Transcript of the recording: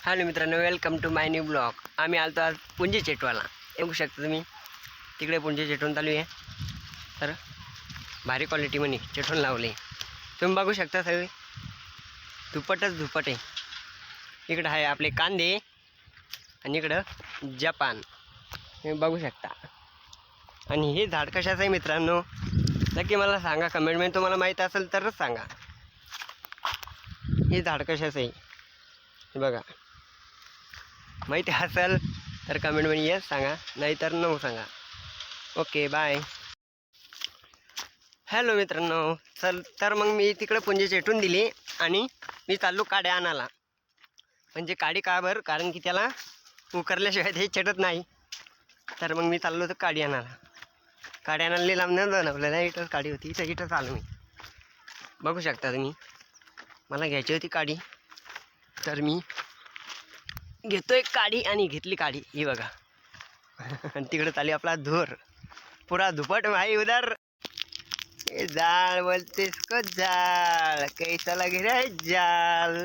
Hello मित्रांनो, welcome to my new blog. आम्ही आलतो आज पुंजी चेटवाला. बघू शकता तुम्ही तिकडे पुंजी चेटवून चालू आहे. तर भारी क्वालिटी म्हणे चेटवून लावले. तुम्ही बघू शकता सगळे दुपटच दुपट आहे. इकडं आहे आपले कांदे आणि इकडं जपान तुम्ही बघू शकता. आणि हे झाड कशाचं आहे मित्रांनो, नक्की मला सांगा कमेंटमध्ये. तुम्हाला माहीत असेल तरच सांगा हे झाड कशाचं आहे. हे बघा, माहिती असेल तर कमेंटमध्ये येस सांगा, नाहीतर नो सांगा. Okay bye. हॅलो मित्रांनो, तर मग मी तिकडे पुंजी चेटून दिली आणि मी चाललो काड्या आणायला. म्हणजे काडी का बरं, कारण की त्याला उकरल्याशिवाय ते चेटत नाही. तर मग मी चाललो तर काडी आणायला. काडी आणायला लांब न जाणं, आपल्याला इथंच काडी होती, इथंच आलो मी. बघू शकता तुम्ही, मला घ्यायची होती काडी, तर मी घेतोय काडी आणि घेतली काडी. ही बघा. आणि तिकडे चालू आपला धूर, पुरा दुपट भाई उधर. जाळ बोलतेस को जाळ, कैसा लग रहा है जाल.